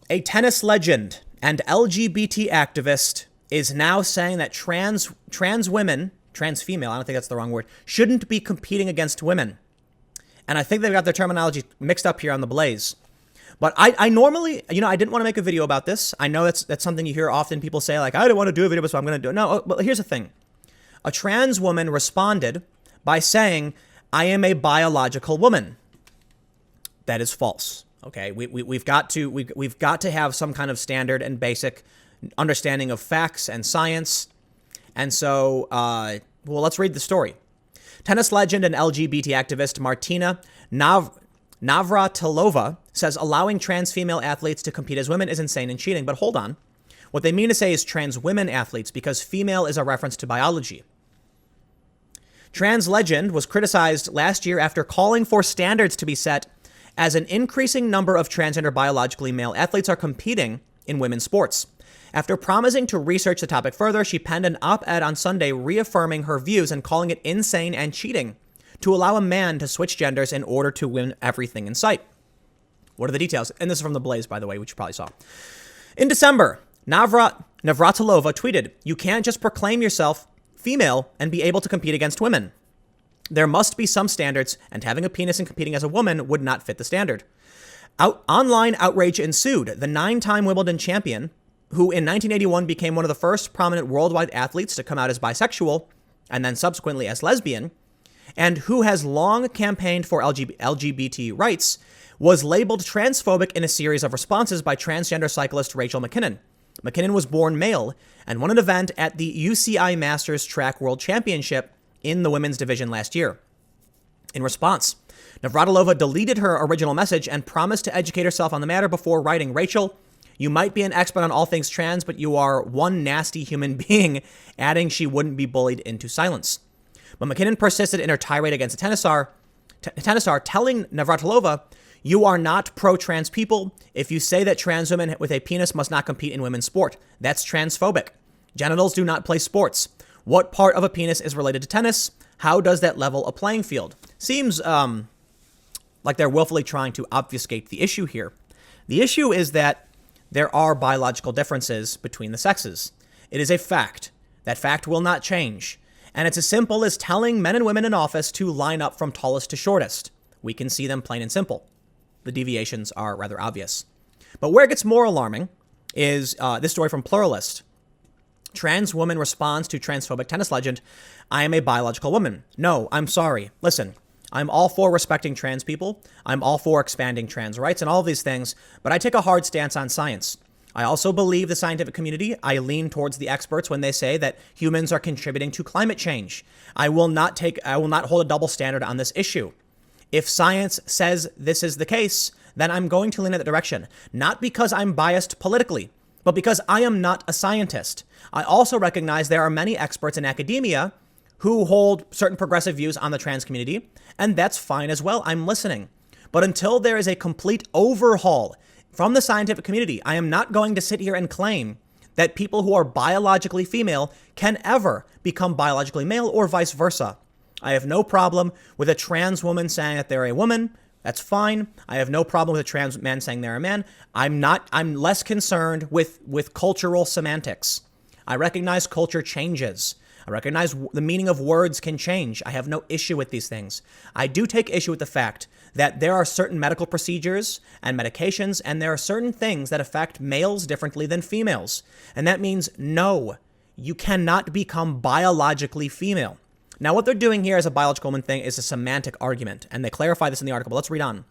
A tennis legend and LGBT activist is now saying that trans women, trans female, I don't think that's the wrong word, shouldn't be competing against women. And I think they've got their terminology mixed up here on the Blaze. But I normally, I didn't want to make a video about this. I know that's something you hear often. People say, like, I don't want to do a video, so I'm going to do it. No, but here's the thing. A trans woman responded by saying, I am a biological woman. That is false. Okay, we've got to have some kind of standard and basic understanding of facts and science. And so, let's read the story. Tennis legend and LGBT activist Martina Navratilova says allowing trans female athletes to compete as women is insane and cheating. But hold on. What they mean to say is trans women athletes, because female is a reference to biology. Trans legend was criticized last year after calling for standards to be set as an increasing number of transgender biologically male athletes are competing in women's sports. After promising to research the topic further, she penned an op-ed on Sunday reaffirming her views and calling it insane and cheating to allow a man to switch genders in order to win everything in sight. What are the details? And this is from The Blaze, by the way, which you probably saw. In December, Navratilova tweeted, "You can't just proclaim yourself female and be able to compete against women. There must be some standards, and having a penis and competing as a woman would not fit the standard." Online outrage ensued. The 9-time Wimbledon champion, who in 1981 became one of the first prominent worldwide athletes to come out as bisexual and then subsequently as lesbian, and who has long campaigned for LGBT rights, was labeled transphobic in a series of responses by transgender cyclist Rachel MacKinnon. MacKinnon was born male and won an event at the UCI Masters Track World Championship in the women's division last year. In response, Navratilova deleted her original message and promised to educate herself on the matter before writing, "Rachel, you might be an expert on all things trans, but you are one nasty human being," adding she wouldn't be bullied into silence. But MacKinnon persisted in her tirade against the tennis star, telling Navratilova, "You are not pro-trans people if you say that trans women with a penis must not compete in women's sport. That's transphobic. Genitals do not play sports. What part of a penis is related to tennis? How does that level a playing field?" Seems like they're willfully trying to obfuscate the issue here. The issue is that there are biological differences between the sexes. It is a fact. That fact will not change. And it's as simple as telling men and women in office to line up from tallest to shortest. We can see them plain and simple. The deviations are rather obvious. But where it gets more alarming is this story from Pluralist. Trans woman responds to transphobic tennis legend, "I am a biological woman." No, I'm sorry. Listen, I'm all for respecting trans people. I'm all for expanding trans rights and all of these things, but I take a hard stance on science. I also believe the scientific community. I lean towards the experts when they say that humans are contributing to climate change. I will not hold a double standard on this issue. If science says this is the case, then I'm going to lean in that direction, not because I'm biased politically, but because I am not a scientist. I also recognize there are many experts in academia who hold certain progressive views on the trans community, and that's fine as well. I'm listening. But until there is a complete overhaul from the scientific community, I am not going to sit here and claim that people who are biologically female can ever become biologically male or vice versa. I have no problem with a trans woman saying that they're a woman. That's fine. I have no problem with a trans man saying they're a man. I'm less concerned with cultural semantics. I recognize culture changes. I recognize the meaning of words can change. I have no issue with these things. I do take issue with the fact that there are certain medical procedures and medications, and there are certain things that affect males differently than females. And that means, no, you cannot become biologically female. Now, what they're doing here as a biological woman thing is a semantic argument, and they clarify this in the article, but let's read on.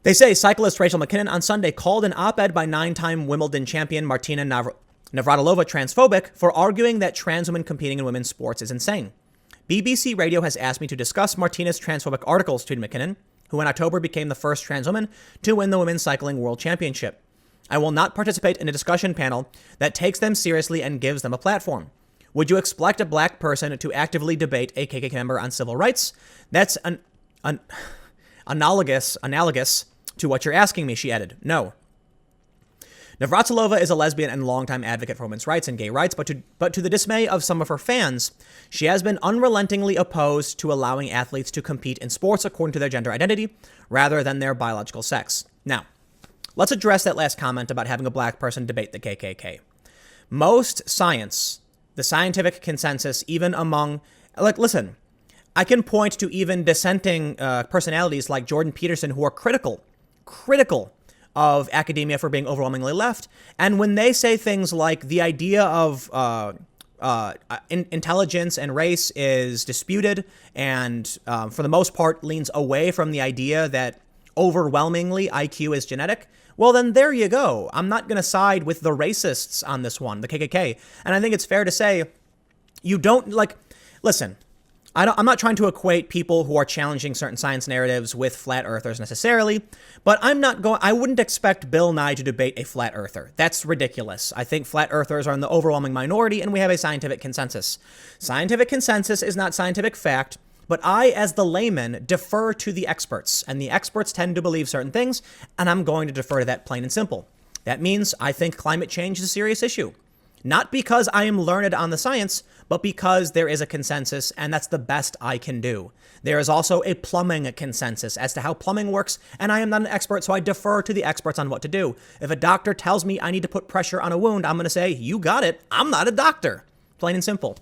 They say cyclist Rachel MacKinnon on Sunday called an op-ed by 9-time Wimbledon champion Martina Navratilova transphobic for arguing that trans women competing in women's sports is insane. BBC Radio has asked me to discuss Martina's transphobic articles, tweeted MacKinnon, who in October became the first trans woman to win the Women's Cycling World Championship. I will not participate in a discussion panel that takes them seriously and gives them a platform. Would you expect a black person to actively debate a KKK member on civil rights? That's analogous to what you're asking me, she added. No. Navratilova is a lesbian and longtime advocate for women's rights and gay rights, but to the dismay of some of her fans, she has been unrelentingly opposed to allowing athletes to compete in sports according to their gender identity rather than their biological sex. Now, let's address that last comment about having a black person debate the KKK. Most science, the scientific consensus, even among, listen, I can point to even dissenting personalities like Jordan Peterson who are critical of academia for being overwhelmingly left. And when they say things like the idea of intelligence and race is disputed and for the most part leans away from the idea that overwhelmingly IQ is genetic, well, then there you go. I'm not going to side with the racists on this one, the KKK. And I think it's fair to say you don't listen. I'm not trying to equate people who are challenging certain science narratives with flat earthers necessarily, but I wouldn't expect Bill Nye to debate a flat earther. That's ridiculous. I think flat earthers are in the overwhelming minority and we have a scientific consensus. Scientific consensus is not scientific fact, but I, as the layman, defer to the experts, and the experts tend to believe certain things, and I'm going to defer to that plain and simple. That means I think climate change is a serious issue. Not because I am learned on the science, but because there is a consensus, and that's the best I can do. There is also a plumbing consensus as to how plumbing works, and I am not an expert, so I defer to the experts on what to do. If a doctor tells me I need to put pressure on a wound, I'm going to say, you got it. I'm not a doctor. Plain and simple.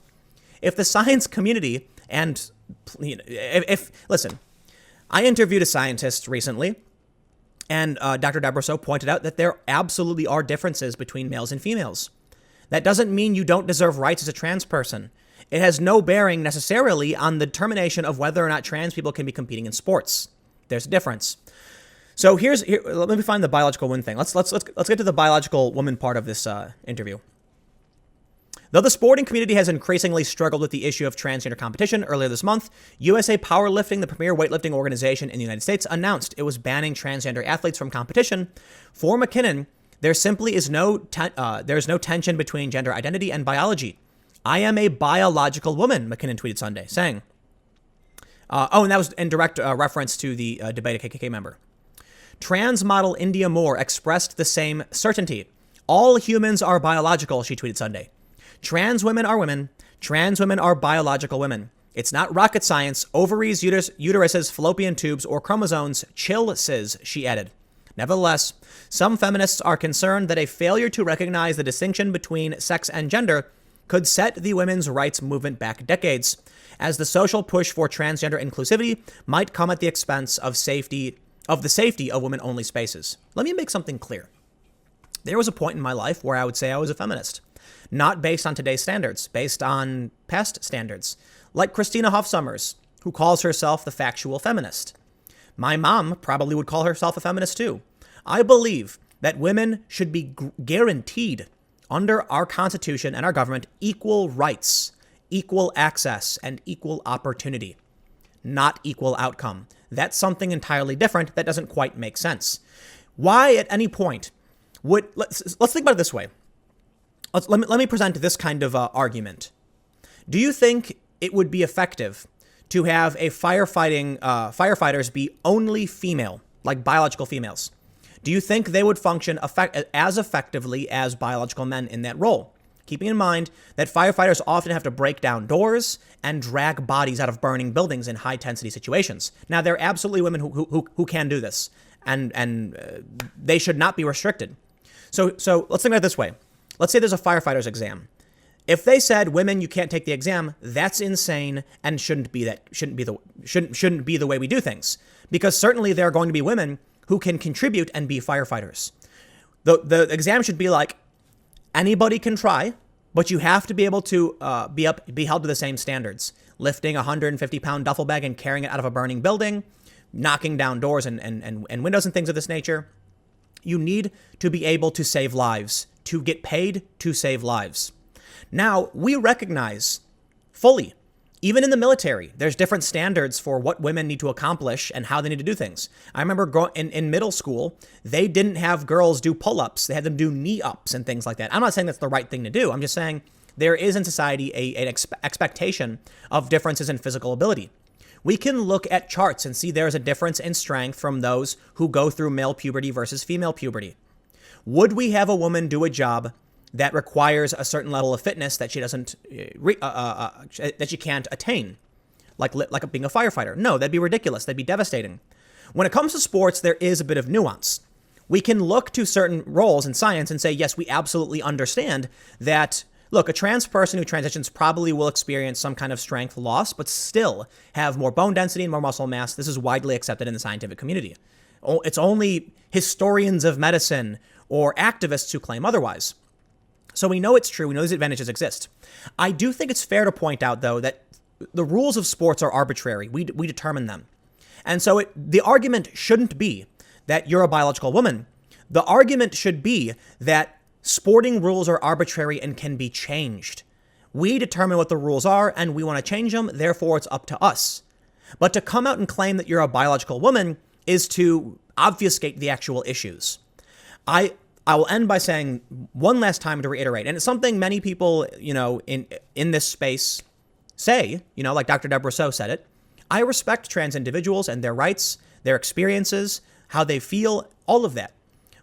If the science community and, listen, I interviewed a scientist recently, and Dr. Debrasso pointed out that there absolutely are differences between males and females. That doesn't mean you don't deserve rights as a trans person. It has no bearing necessarily on the determination of whether or not trans people can be competing in sports. There's a difference. So let me find the biological woman thing. Let's get to the biological woman part of this interview. Though the sporting community has increasingly struggled with the issue of transgender competition, earlier this month, USA Powerlifting, the premier weightlifting organization in the United States, announced it was banning transgender athletes from competition. For MacKinnon, there simply is no tension between gender identity and biology. I am a biological woman, MacKinnon tweeted Sunday, saying. And that was in direct reference to the debate a KKK member. Trans model India Moore expressed the same certainty. All humans are biological, she tweeted Sunday. Trans women are women. Trans women are biological women. It's not rocket science, ovaries, uteruses, fallopian tubes, or chromosomes. Chill, sis, she added. Nevertheless, some feminists are concerned that a failure to recognize the distinction between sex and gender could set the women's rights movement back decades, as the social push for transgender inclusivity might come at the expense of the safety of women-only spaces. Let me make something clear. There was a point in my life where I would say I was a feminist. Not based on today's standards, based on past standards, like Christina Hoff Sommers, who calls herself the factual feminist. My mom probably would call herself a feminist too. I believe that women should be guaranteed under our Constitution and our government equal rights, equal access, and equal opportunity, not equal outcome. That's something entirely different that doesn't quite make sense. Why at any point let's think about it this way. Let me present this kind of argument. Do you think it would be effective to have a firefighters be only female, like biological females? Do you think they would function as effectively as biological men in that role? Keeping in mind that firefighters often have to break down doors and drag bodies out of burning buildings in high-intensity situations. Now, there are absolutely women who can do this, and they should not be restricted. So let's think about it this way. Let's say there's a firefighter's exam. If they said, women, you can't take the exam, that's insane and shouldn't be the way we do things. Because certainly there are going to be women who can contribute and be firefighters. The exam should be like, anybody can try, but you have to be able to be held to the same standards. Lifting a 150-pound duffel bag and carrying it out of a burning building, knocking down doors and windows and things of this nature. You need to be able to save lives, to get paid to save lives. Now, we recognize fully, even in the military, there's different standards for what women need to accomplish and how they need to do things. I remember in middle school, they didn't have girls do pull-ups. They had them do knee-ups and things like that. I'm not saying that's the right thing to do. I'm just saying there is in society an expectation of differences in physical ability. We can look at charts and see there's a difference in strength from those who go through male puberty versus female puberty. Would we have a woman do a job that requires a certain level of fitness that she doesn't, that she can't attain, like being a firefighter? No, that'd be ridiculous. That'd be devastating. When it comes to sports, there is a bit of nuance. We can look to certain roles in science and say, yes, we absolutely understand that, look, a trans person who transitions probably will experience some kind of strength loss, but still have more bone density and more muscle mass. This is widely accepted in the scientific community. It's only historians of medicine or activists who claim otherwise. So we know it's true. We know these advantages exist. I do think it's fair to point out, though, that the rules of sports are arbitrary. We determine them. And so the argument shouldn't be that you're a biological woman. The argument should be that sporting rules are arbitrary and can be changed. We determine what the rules are and we want to change them. Therefore, it's up to us. But to come out and claim that you're a biological woman is to obfuscate the actual issues. I will end by saying one last time to reiterate, and it's something many people, in this space say, like Dr. Deborah So said it. I respect trans individuals and their rights, their experiences, how they feel, all of that.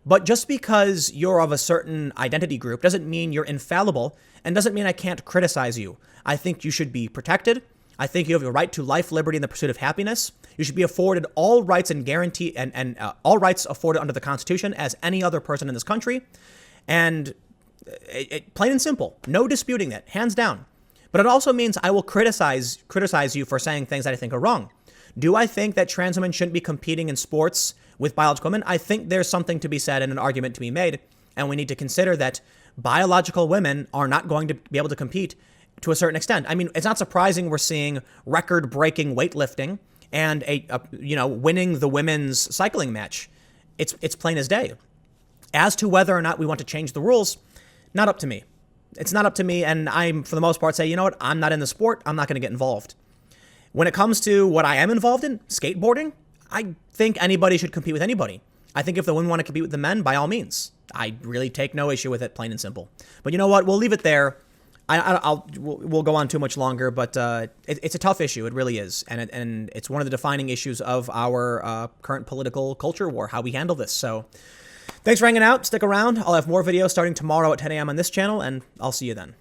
But just because you're of a certain identity group doesn't mean you're infallible and doesn't mean I can't criticize you. I think you should be protected. I think you have a right to life, liberty, and the pursuit of happiness. You should be afforded all rights and guarantee and all rights afforded under the Constitution as any other person in this country. And plain and simple, no disputing that, hands down. But it also means I will criticize you for saying things that I think are wrong. Do I think that trans women shouldn't be competing in sports with biological women? I think there's something to be said and an argument to be made. And we need to consider that biological women are not going to be able to compete to a certain extent. I mean, it's not surprising we're seeing record-breaking weightlifting and winning the women's cycling match. It's plain as day. As to whether or not we want to change the rules, not up to me. It's not up to me, and I'm, for the most part, say, you know what, I'm not in the sport, I'm not going to get involved. When it comes to what I am involved in, skateboarding, I think anybody should compete with anybody. I think if the women want to compete with the men, by all means. I really take no issue with it, plain and simple. But you know what, we'll leave it there. We'll go on too much longer, but it's a tough issue. It really is. And it's one of the defining issues of our current political culture war, how we handle this. So thanks for hanging out. Stick around. I'll have more videos starting tomorrow at 10 a.m. on this channel, and I'll see you then.